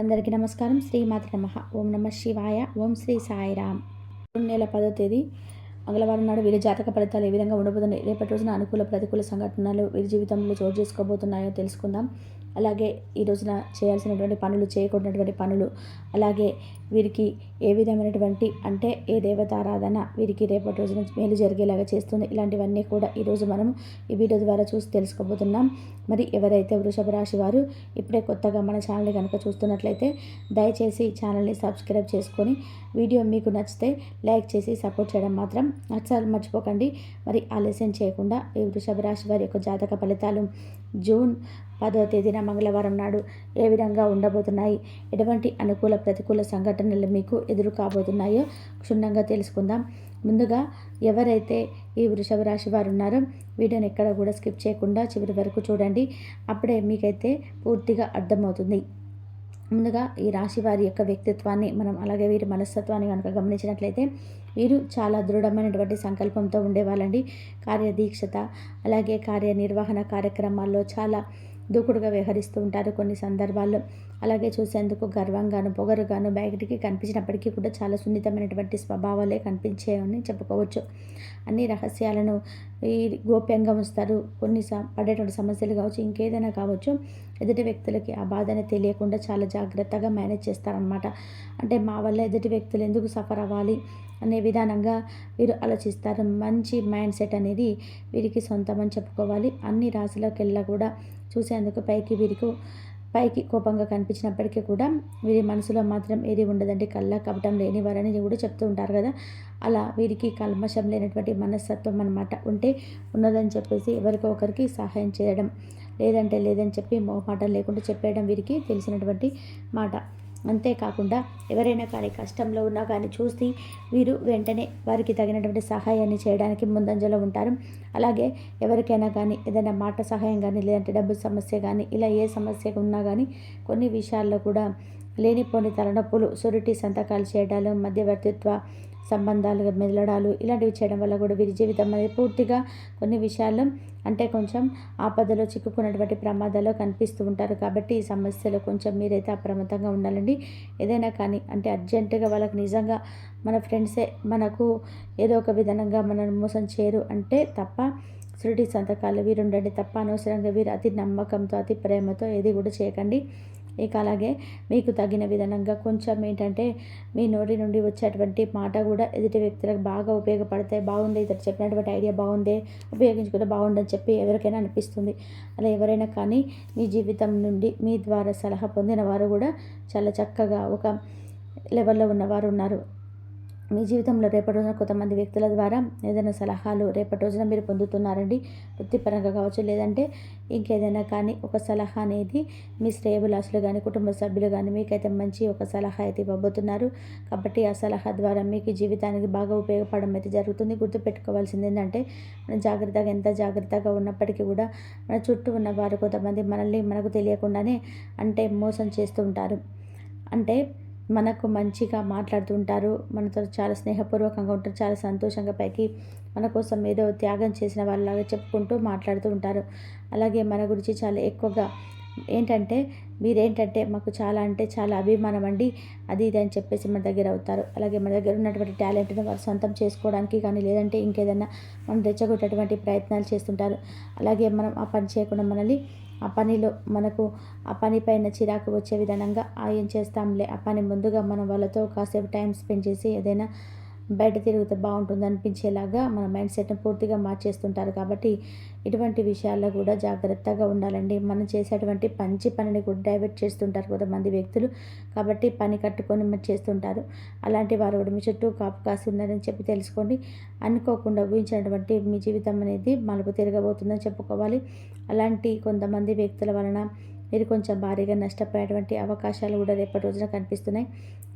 అందరికీ నమస్కారం. శ్రీమాత నమః. ఓం నమ శివాయ. ఓం శ్రీ సాయిరామ్. జూన్ నెల 10వ తేదీ మంగళవారం నాడు వీరి జాతక ఫలితాలు ఏ విధంగా ఉండబోతున్నాయి, రేపటి రోజున అనుకూల ప్రతికూల సంఘటనలు వీరి జీవితంలో చోటు చేసుకోబోతున్నాయో తెలుసుకుందాం. అలాగే ఈ రోజున చేయాల్సినటువంటి పనులు, చేయకూడనటువంటి పనులు, అలాగే వీరికి ఏ విధమైనటువంటి అంటే ఏ దేవతారాధన వీరికి రేపటి రోజున మేలు జరిగేలాగా చేస్తుంది, ఇలాంటివన్నీ కూడా ఈరోజు మనం ఈ వీడియో ద్వారా చూసి తెలుసుకోబోతున్నాం. మరి ఎవరైతే వృషభ రాశి వారు ఇప్పుడే కొత్తగా మన ఛానల్ని కనుక చూస్తున్నట్లయితే దయచేసి ఛానల్ని సబ్స్క్రైబ్ చేసుకొని వీడియో మీకు నచ్చితే లైక్ చేసి సపోర్ట్ చేయడం మాత్రం అస్సలు మర్చిపోకండి. మరి ఆలస్యం చేయకుండా ఈ వృషభ రాశి వారి యొక్క జాతక ఫలితాలు జూన్ 10వ తేదీన మంగళవారం నాడు ఏ విధంగా ఉండబోతున్నాయి, ఎటువంటి అనుకూల ప్రతికూల సంఘటనలు మీకు ఎదురు కాబోతున్నాయో క్షుణ్ణంగా తెలుసుకుందాం. ముందుగా ఎవరైతే ఈ వృషభ రాశి వారు ఉన్నారో వీడియోని ఎక్కడ కూడా స్కిప్ చేయకుండా చివరి వరకు చూడండి. అప్పుడే మీకైతే పూర్తిగా అర్థమవుతుంది. ముందుగా ఈ రాశి వారి యొక్క వ్యక్తిత్వాన్ని మనం, అలాగే వీరి మనస్తత్వాన్ని కనుక గమనించినట్లయితే వీరు చాలా దృఢమైనటువంటి సంకల్పంతో ఉండేవాళ్ళండి. కార్యదీక్షత, అలాగే కార్యనిర్వహణ కార్యక్రమాల్లో చాలా దూకుడుగా వ్యవహరిస్తూ ఉంటారు కొన్ని సందర్భాల్లో. అలాగే చూసేందుకు గర్వంగాను, పొగరుగాను బయటికి కనిపించినప్పటికీ కూడా చాలా సున్నితమైనటువంటి స్వభావాలే కనిపించేవని చెప్పుకోవచ్చు. అన్ని రహస్యాలను ఈ గోప్యంగా ఉంచుతారు. కొన్ని పడేటువంటి సమస్యలు కావచ్చు, ఇంకేదైనా కావచ్చు, ఎదుటి వ్యక్తులకి ఆ బాధని తెలియకుండా చాలా జాగ్రత్తగా మేనేజ్ చేస్తారనమాట. అంటే మా వల్ల ఎదుటి వ్యక్తులు ఎందుకు సఫర్ అవ్వాలి అనే విధానంగా వీరు ఆలోచిస్తారు. మంచి మైండ్ సెట్ అనేది వీరికి సొంతమని చెప్పుకోవాలి. అన్ని రాశులకెల్లా కూడా చూసేందుకు పైకి కోపంగా కనిపించినప్పటికీ కూడా వీరి మనసులో మాత్రం ఏది ఉండదండి. కపటం లేని వారని కూడా చెప్తూ ఉంటారు కదా, అలా వీరికి కల్మషం లేనటువంటి మనస్తత్వం అనమాట. ఉంటే ఉన్నదని చెప్పేసి ఎవరికో ఒకరికి సహాయం చేయడం, లేదంటే లేదని చెప్పి మొహమాటం లేకుండా చెప్పేయడం వీరికి తెలిసినటువంటి మాట. అంతేకాకుండా ఎవరైనా కానీ కష్టంలో ఉన్నా కానీ చూసి వీరు వెంటనే వారికి తగినటువంటి సహాయాన్ని చేయడానికి ముందంజలో ఉంటారు. అలాగే ఎవరికైనా కానీ ఏదైనా మాట సహాయం కానీ, లేదంటే డబ్బు సమస్య కానీ, ఇలా ఏ సమస్య ఉన్నా కానీ కొన్ని విషయాల్లో కూడా లేనిపోని తలనొప్పులు, సురిటి సంతకాలు చేయడాలు, మధ్యవర్తిత్వ సంబంధాలు మెదలడాలు ఇలాంటివి చేయడం వల్ల కూడా వీరి జీవితం అనేది పూర్తిగా కొన్ని విషయాల్లో అంటే కొంచెం ఆపదలో చిక్కుకున్నటువంటి ప్రమాదాల్లో కనిపిస్తూ ఉంటారు. కాబట్టి ఈ సమస్యలో కొంచెం మీరైతే అప్రమత్తంగా ఉండాలండి. ఏదైనా కానీ అంటే అర్జెంటుగా వాళ్ళకి నిజంగా మన ఫ్రెండ్సే మనకు ఏదో ఒక విధంగా మనల్ని మోసం చేయరు అంటే తప్ప సురిటి సంతకాలు వీరు ఉండండి తప్ప అనవసరంగా వీరు అతి నమ్మకంతో, అతి ప్రేమతో ఏది కూడా చేయకండి. ఇక అలాగే మీకు తగిన విధంగా కొంచెం ఏంటంటే మీ నోటి నుండి వచ్చేటువంటి మాట కూడా ఎదుటి వ్యక్తులకు బాగా ఉపయోగపడతాయి. బాగుంది, ఇతడు చెప్పినటువంటి ఐడియా బాగుంది, ఉపయోగించుకుంటే బాగుందని చెప్పి ఎవరికైనా అనిపిస్తుంది. అలా ఎవరైనా కానీ మీ జీవితం నుండి మీ ద్వారా సలహా పొందిన వారు కూడా చాలా చక్కగా ఒక లెవెల్లో ఉన్నవారు ఉన్నారు. మీ జీవితంలో రేపటి రోజున కొంతమంది వ్యక్తుల ద్వారా ఏదైనా సలహాలు రేపటి రోజున మీరు పొందుతున్నారండి. వృత్తిపరంగా కావచ్చు, లేదంటే ఇంకేదైనా కానీ ఒక సలహా అనేది మీ శ్రేయోభిలాషులు కానీ, కుటుంబ సభ్యులు కానీ మీకైతే మంచి ఒక సలహా అయితే ఇవ్వబోతున్నారు. కాబట్టి ఆ సలహా ద్వారా మీకు జీవితానికి బాగా ఉపయోగపడడం అయితే జరుగుతుంది. గుర్తుపెట్టుకోవాల్సింది ఏంటంటే మనం ఎంత జాగ్రత్తగా ఉన్నప్పటికీ కూడా మన చుట్టూ ఉన్న వారు కొంతమంది మనల్ని మనకు తెలియకుండానే అంటే మోసం చేస్తూ ఉంటారు. అంటే మనకు మంచిగా మాట్లాడుతుంటారు, మనతో చాలా స్నేహపూర్వకంగా ఉంటారు, చాలా సంతోషంగా పైకి మన కోసం ఏదో త్యాగం చేసిన వాళ్ళలాగా చెప్పుకుంటూ మాట్లాడుతూ ఉంటారు. అలాగే మన గురించి చాలా ఎక్కువగా ఏంటంటే మీరేంటంటే మాకు చాలా అంటే చాలా అభిమానం అండి, అది ఇది అని చెప్పేసి మన దగ్గర అవుతారు. అలాగే మన దగ్గర ఉన్నటువంటి టాలెంట్ని వారు సొంతం చేసుకోవడానికి కానీ, లేదంటే ఇంకేదన్నా మనం తెచ్చగొట్టేటువంటి ప్రయత్నాలు చేస్తుంటారు. అలాగే మనం ఆ పని చేయకుండా మనల్ని ఆ పనిలో మనకు ఆ పని పైన చిరాకు వచ్చే విధంగా ఏం చేస్తాంలే, ఆ పని ముందుగా మనం వాళ్ళతో కాసేపు టైం స్పెండ్ చేసి ఏదైనా బయట తిరిగితే బాగుంటుంది అనిపించేలాగా మన మైండ్ సెట్ని పూర్తిగా మార్చేస్తుంటారు. కాబట్టి ఇటువంటి విషయాల్లో కూడా జాగ్రత్తగా ఉండాలండి. మనం చేసేటువంటి మంచి పనిని కూడా డైవర్ట్ చేస్తుంటారు కొంతమంది వ్యక్తులు. కాబట్టి పని కట్టుకొని మరి చేస్తుంటారు. అలాంటి వారు కూడా మీ చుట్టూ కాపు కాసి ఉన్నారని చెప్పి తెలుసుకోండి. అనుకోకుండా ఊహించినటువంటి మీ జీవితం అనేది మలుపు తిరగబోతుందని చెప్పుకోవాలి. అలాంటి కొంతమంది వ్యక్తుల వలన మీరు కొంచెం భారీగా నష్టపోయేటువంటి అవకాశాలు కూడా రేపటి రోజున కనిపిస్తున్నాయి.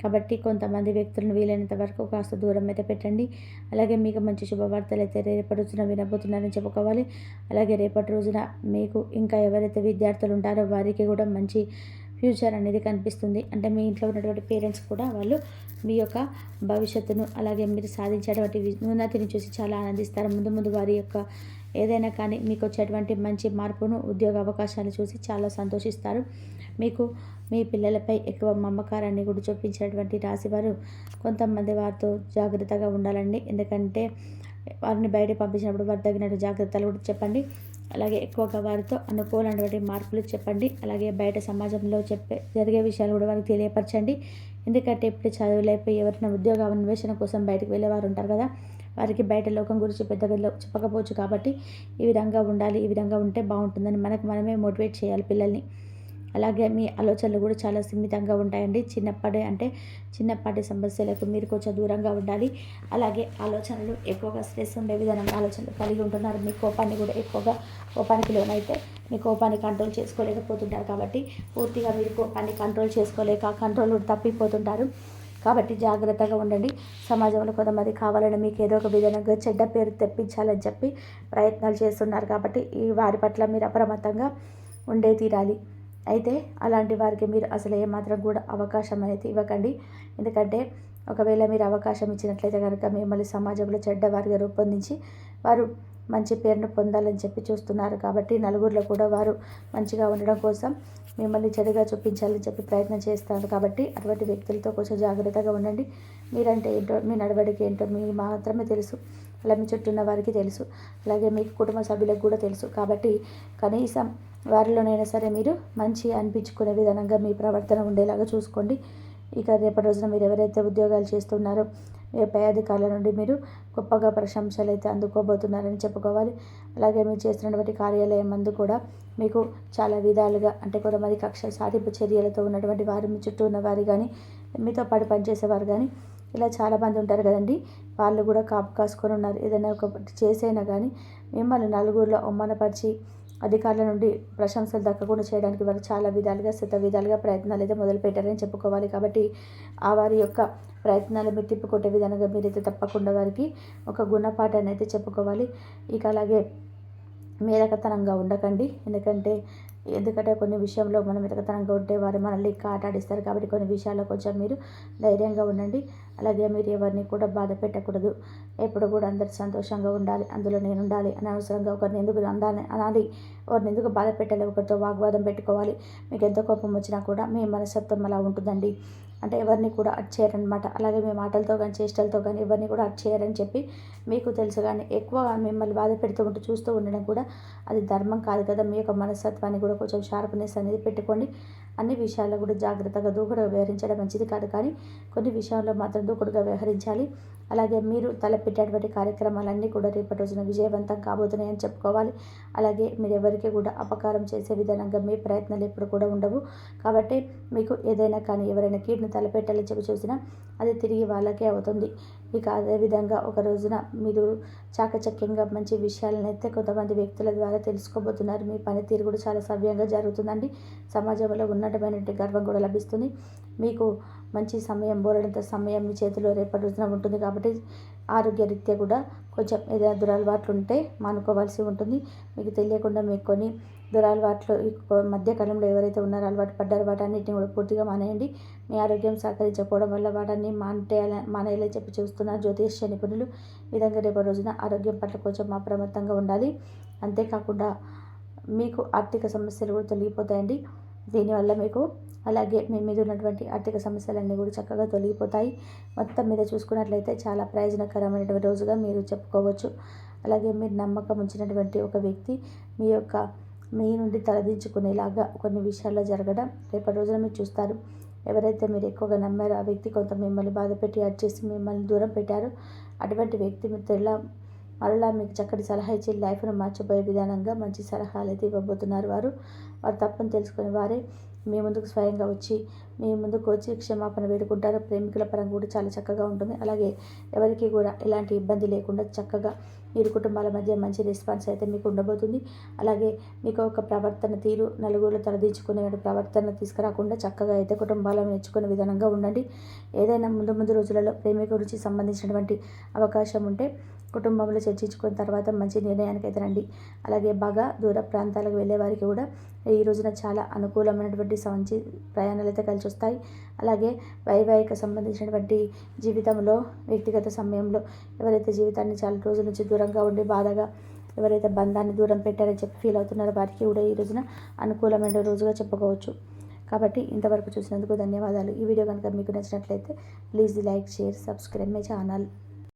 కాబట్టి కొంతమంది వ్యక్తులను వీలైనంత వరకు కాస్త దూరం అయితే పెట్టండి. అలాగే మీకు మంచి శుభవార్తలు అయితే రేపటి రోజున వినబోతున్నారని చెప్పుకోవాలి. అలాగే రేపటి రోజున మీకు ఇంకా ఎవరైతే విద్యార్థులు ఉంటారో వారికి కూడా మంచి ఫ్యూచర్ అనేది కనిపిస్తుంది. అంటే మీ ఇంట్లో ఉన్నటువంటి పేరెంట్స్ కూడా వాళ్ళు మీ యొక్క భవిష్యత్తును, అలాగే మీరు సాధించేటువంటి ఉన్నతిని చూసి చాలా ఆనందిస్తారు. ముందు వారి యొక్క ఏదైనా కానీ మీకు వచ్చేటువంటి మంచి మార్పును, ఉద్యోగ అవకాశాలు చూసి చాలా సంతోషిస్తారు. మీకు మీ పిల్లలపై ఎక్కువ మమకారాన్ని కూడా చూపించేటువంటి రాశివారు కొంతమంది వారితో జాగ్రత్తగా ఉండాలండి. ఎందుకంటే వారిని బయటకు పంపించినప్పుడు వారు తగినట్టు జాగ్రత్తలు కూడా చెప్పండి. అలాగే ఎక్కువగా వారితో అనుకూలమైనటువంటి మార్పులు చెప్పండి. అలాగే బయట సమాజంలో జరిగే విషయాలు కూడా వారికి తెలియపరచండి. ఎందుకంటే ఇప్పుడు చదువులైపోయి ఎవరైనా ఉద్యోగ అన్వేషణ కోసం బయటకు వెళ్ళేవారు ఉంటారు కదా, వారికి బయట లోకం గురించి పెద్దగా చెప్పకపోవచ్చు. కాబట్టి ఈ విధంగా ఉండాలి, ఈ విధంగా ఉంటే బాగుంటుందని మనకు మనమే మోటివేట్ చేయాలి పిల్లల్ని. అలాగే మీ ఆలోచనలు కూడా చాలా సున్నితంగా ఉంటాయండి. చిన్నపాటి సమస్యలకు మీరు కొంచెం దూరంగా ఉండాలి. అలాగే ఆలోచనలు ఎక్కువగా స్ట్రెస్ ఉండే విధానంగా ఆలోచనలు కలిగి ఉంటున్నారు. మీ కోపాన్ని కూడా కోపానికి లోనైతే మీ కోపాన్ని కంట్రోల్ చేసుకోలేకపోతుంటారు. కాబట్టి పూర్తిగా మీరు కోపాన్ని కంట్రోల్ చేసుకోలేక కంట్రోల్ తప్పిపోతుంటారు. కాబట్టి జాగ్రత్తగా ఉండండి. సమాజంలో కొంతమంది కావాలని మీకు ఏదో ఒక విధంగా చెడ్డ పేరు తెప్పించాలని చెప్పి ప్రయత్నాలు చేస్తున్నారు. కాబట్టి ఈ వారి పట్ల మీరు అప్రమత్తంగా ఉండే తీరాలి. అయితే అలాంటి వారికి మీరు అసలు ఏమాత్రం కూడా అవకాశం అనేది ఇవ్వకండి. ఎందుకంటే ఒకవేళ మీరు అవకాశం ఇచ్చినట్లయితే కనుక మిమ్మల్ని సమాజంలో చెడ్డవారిగా రూపొందించి వారు మంచి పేరును పొందాలని చెప్పి చూస్తున్నారు. కాబట్టి నలుగురిలో కూడా వారు మంచిగా ఉండడం కోసం మిమ్మల్ని చెడుగా చూపించాలని చెప్పి ప్రయత్నం చేస్తారు. కాబట్టి అటువంటి వ్యక్తులతో కొంచెం జాగ్రత్తగా ఉండండి. మీరంటే ఏంటో, మీ నడవడికి ఏంటో మీకు మాత్రమే తెలుసు. అలా మీ చుట్టూ ఉన్న వారికి తెలుసు. అలాగే మీకు కుటుంబ సభ్యులకు కూడా తెలుసు. కాబట్టి కనీసం వారిలోనైనా సరే మీరు మంచి అనిపించుకునే విధంగా మీ ప్రవర్తన ఉండేలాగా చూసుకోండి. ఇక రేపటి రోజున మీరు ఎవరైతే ఉద్యోగాలు చేస్తున్నారో మీ పై అధికారుల నుండి మీరు గొప్పగా ప్రశంసలు అయితే అందుకోబోతున్నారని చెప్పుకోవాలి. అలాగే మీరు చేస్తున్నటువంటి కార్యాలయం మందు కూడా మీకు చాలా విధాలుగా, అంటే కొంతమంది కక్ష సాధింపు చర్యలతో ఉన్నటువంటి వారు, మీ చుట్టూ ఉన్నవారు కానీ, మీతో పాటు పనిచేసేవారు కానీ, ఇలా చాలామంది ఉంటారు కదండి. వాళ్ళు కూడా కాపు కాసుకొని ఉన్నారు. ఏదైనా ఒకటి చేసైనా కానీ మిమ్మల్ని నలుగురిలో అవమానపరిచి అధికారుల నుండి ప్రశంసలు దక్కకుండా చేయడానికి వారు చాలా విధాలుగా విధాలుగా ప్రయత్నాలు అయితే మొదలుపెట్టారని చెప్పుకోవాలి. కాబట్టి ఆ వారి యొక్క ప్రయత్నాలు మీరు తిప్పుకొట్టే విధంగా మీరైతే తప్పకుండా వారికి ఒక గుణపాఠాన్ని అయితే చెప్పుకోవాలి. ఇక అలాగే మేరకతనంగా ఉండకండి. ఎందుకంటే కొన్ని విషయంలో మనం మెతకతనంగా ఉంటే వారు మనల్ని ఆట ఆడిస్తారు. కాబట్టి కొన్ని విషయాల్లో కొంచెం మీరు ధైర్యంగా ఉండండి. అలాగే మీరు ఎవరిని కూడా బాధ పెట్టకూడదు. ఎప్పుడు కూడా అందరు సంతోషంగా ఉండాలి, అందులో నేను ఉండాలి, అనవసరంగా ఒకరిని ఎందుకు అనాలి, ఒకరిని ఎందుకు బాధ పెట్టాలి, ఒకరితో వాగ్వాదం పెట్టుకోవాలి. మీకు ఎంత కోపం వచ్చినా కూడా మీ మనస్తత్వం అలా ఉంటుందండి. అంటే ఎవరిని కూడా అట్ చేయరనమాట. అలాగే మీ మాటలతో కానీ చేష్టలతో కానీ ఎవరిని కూడా అట్ చేయరని చెప్పి మీకు తెలుసు. కానీ ఎక్కువ మిమ్మల్ని బాధ పెడుతూ ఉంటూ చూస్తూ ఉండడం కూడా అది ధర్మం కాదు కదా. మీ యొక్క మనస్తత్వాన్ని కూడా కొంచెం షార్ప్నెస్ అనేది పెట్టుకోండి. అన్ని విషయాల్లో కూడా జాగ్రత్తగా దూకుడుగా వ్యవహరించడం మంచిది కాదు, కానీ కొన్ని విషయాల్లో మాత్రం దూకుడుగా వ్యవహరించాలి. అలాగే మీరు తలపెట్టేటువంటి కార్యక్రమాలన్నీ కూడా రేపటి రోజున విజయవంతం కాబోతున్నాయని చెప్పుకోవాలి. అలాగే మీరు ఎవరికి కూడా అపకారం చేసే విధానంగా మీ ప్రయత్నాలు ఎప్పుడు కూడా ఉండవు. కాబట్టి మీకు ఏదైనా కానీ ఎవరైనా కీడును తలపెట్టాలని చెప్పి చూసినా అది తిరిగి వాళ్ళకే అవుతుంది. ఇక అదేవిధంగా ఒక రోజున మీరు చాకచక్యంగా మంచి విషయాలను అయితే కొంతమంది వ్యక్తుల ద్వారా తెలుసుకోబోతున్నారు. మీ పనితీరు కూడా చాలా సవ్యంగా జరుగుతుందండి. సమాజంలో ఉన్నతమైనటువంటి గర్వం కూడా లభిస్తుంది. మీకు మంచి సమయం, బోలెడంత సమయం మీ చేతిలో రేపటి రోజున ఉంటుంది. కాబట్టి ఆరోగ్యరీత్యా కూడా కొంచెం ఏదైనా దురలవాట్లు ఉంటే మానుకోవాల్సి ఉంటుంది. మీకు తెలియకుండా మీకు కొన్ని దురలవాట్లు ఈ మధ్యకాలంలో ఎవరైతే ఉన్నారో అలవాటు పడ్డారో వాటన్నిటిని కూడా పూర్తిగా మానేయండి. మీ ఆరోగ్యం సహకరించకపోవడం వల్ల వాటిని మానేయాలని చెప్పి చూస్తున్నారు జ్యోతిష్య నిపుణులు. ఈ విధంగా రేపటి రోజున ఆరోగ్యం పట్ల కొంచెం అప్రమత్తంగా ఉండాలి. అంతేకాకుండా మీకు ఆర్థిక సమస్యలు కూడా తొలగిపోతాయండి దీనివల్ల మీకు. అలాగే మీ మీద ఉన్నటువంటి ఆర్థిక సమస్యలన్నీ కూడా చక్కగా తొలగిపోతాయి. మొత్తం మీద చూసుకున్నట్లయితే చాలా ప్రయోజనకరమైనటువంటి రోజుగా మీరు చెప్పుకోవచ్చు. అలాగే మీరు నమ్మకం ఉంచినటువంటి ఒక వ్యక్తి మీ నుండి తలదించుకునేలాగా కొన్ని విషయాల్లో జరగడం రేపటి రోజున మీరు చూస్తారు. ఎవరైతే మీరు ఎక్కువగా నమ్మారో ఆ వ్యక్తి కొంత మిమ్మల్ని బాధపెట్టి చేసి మిమ్మల్ని దూరం పెట్టారో అటువంటి వ్యక్తి మరలా మీకు చక్కటి సలహా ఇచ్చి లైఫ్ను మార్చిపోయే విధానంగా మంచి సలహాలు అయితే ఇవ్వబోతున్నారు. వారు తప్పును తెలుసుకుని వారే మీ ముందుకు స్వయంగా వచ్చి క్షమాపణ వేడుకుంటారు. ప్రేమికుల పరంగా కూడా చాలా చక్కగా ఉంటుంది. అలాగే ఎవరికి కూడా ఎలాంటి ఇబ్బంది లేకుండా చక్కగా మీరు కుటుంబాల మధ్య మంచి రెస్పాన్స్ అయితే మీకు ఉండబోతుంది. అలాగే మీకు ఒక ప్రవర్తన తీరు, నలుగురు తలదించుకునే ప్రవర్తన తీసుకురాకుండా చక్కగా అయితే కుటుంబాలను నేర్చుకునే విధానంగా ఉండండి. ఏదైనా ముందు రోజులలో ప్రేమికుల గురించి సంబంధించినటువంటి అవకాశం ఉంటే కుటుంబంలో చర్చించుకున్న తర్వాత మంచి నిర్ణయానికి అయితే రండి. అలాగే బాగా దూర ప్రాంతాలకు వెళ్ళే వారికి కూడా ఈ రోజున చాలా అనుకూలమైనటువంటి మంచి ప్రయాణాలు అయితే కలిసి వస్తాయి. అలాగే వైవాహిక సంబంధించినటువంటి జీవితంలో, వ్యక్తిగత సమయంలో ఎవరైతే జీవితాన్ని చాలా రోజుల నుంచి దూరంగా ఉండి బాధగా ఎవరైతే బంధాన్ని దూరం పెట్టారని చెప్పి ఫీల్ అవుతున్నారో వారికి కూడా ఈ రోజున అనుకూలమైన రోజుగా చెప్పుకోవచ్చు. కాబట్టి ఇంతవరకు చూసినందుకు ధన్యవాదాలు. ఈ వీడియో కనుక మీకు నచ్చినట్లయితే please like, share, subscribe my channel.